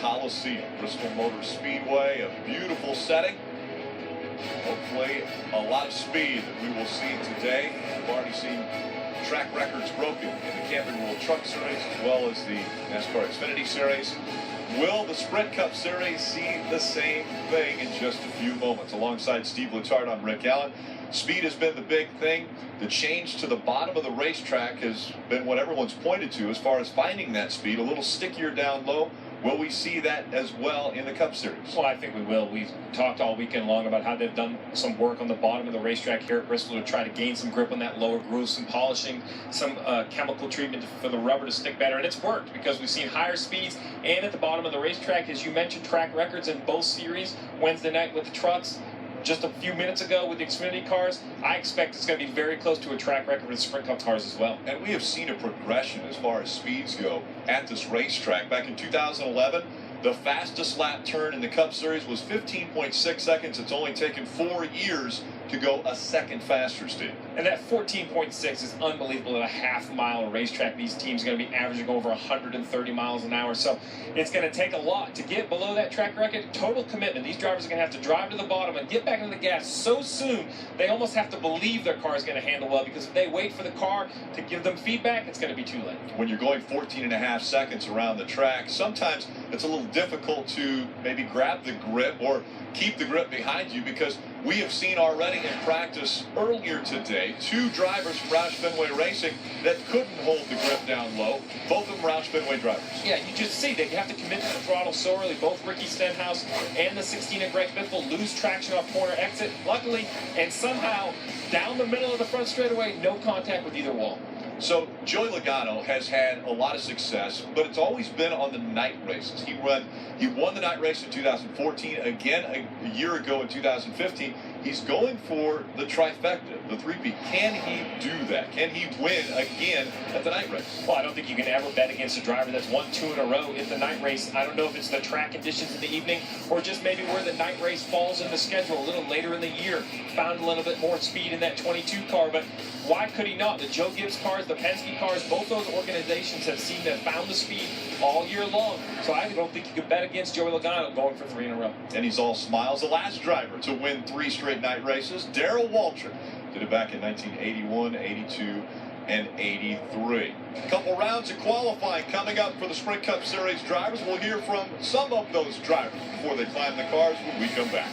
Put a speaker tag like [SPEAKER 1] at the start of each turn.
[SPEAKER 1] Coliseum, Bristol Motor Speedway, a beautiful setting. Hopefully a lot of speed that we will see today. We've already seen track records broken in the Camping World Truck Series as well as the NASCAR Xfinity Series. Will the Sprint Cup Series see the same thing in just a few moments? Alongside Steve Letarte, I'm Rick Allen. Speed has been the big thing. The change to the bottom of the racetrack has been what everyone's pointed to as far as finding that speed, a little stickier down low. Will we see that as well in the Cup Series?
[SPEAKER 2] Well, I think we will. We've talked all weekend long about how they've done some work on the bottom of the racetrack here at Bristol to try to gain some grip on that lower groove, some polishing, some chemical treatment for the rubber to stick better. And it's worked because we've seen higher speeds. And at the bottom of the racetrack, as you mentioned, track records in both series. Wednesday night with the trucks, just a few minutes ago with the Xfinity cars. I expect it's going to be very close to a track record with the Sprint Cup cars as well.
[SPEAKER 1] And we have seen a progression as far as speeds go at this racetrack. Back in 2011, the fastest lap turn in the Cup Series was 15.6 seconds. It's only taken 4 years to go a second faster, Steve.
[SPEAKER 2] And that 14.6 is unbelievable at a half-mile racetrack. These teams are going to be averaging over 130 miles an hour. So it's going to take a lot to get below that track record. Total commitment. These drivers are going to have to drive to the bottom and get back into the gas so soon, they almost have to believe their car is going to handle well, because if they wait for the car to give them feedback, it's going to be too late.
[SPEAKER 1] When you're going 14.5 seconds around the track, sometimes it's a little difficult to maybe grab the grip or keep the grip behind you, because we have seen already in practice earlier today 2 drivers from Roush Fenway Racing that couldn't hold the grip down low. Both of them Roush Fenway drivers.
[SPEAKER 2] Yeah, you just see that you have to commit to the throttle so early. Both Ricky Stenhouse and the 16 at Greg Biffle lose traction off corner exit. Luckily, and somehow down the middle of the front straightaway, no contact with either wall.
[SPEAKER 1] So Joey Logano has had a lot of success, but it's always been on the night races. He won the night race in 2014, again a year ago in 2015. He's going for the trifecta, the three-peat. Can he do that? Can he win again at the night race?
[SPEAKER 2] Well, I don't think you can ever bet against a driver that's won 2 in a row at the night race. I don't know if it's the track conditions in the evening or just maybe where the night race falls in the schedule a little later in the year. Found a little bit more speed in that 22 car, but why could he not? The Joe Gibbs cars, the Penske cars, both those organizations have seen that found the speed all year long. So I don't think you could bet against Joey Logano going for 3 in a row.
[SPEAKER 1] And he's all smiles. The last driver to win 3 straight night races, Darrell Waltrip, did it back in 1981, 82, and 83. A couple rounds of qualifying coming up for the Sprint Cup Series drivers. We'll hear from some of those drivers before they climb the cars when we come back.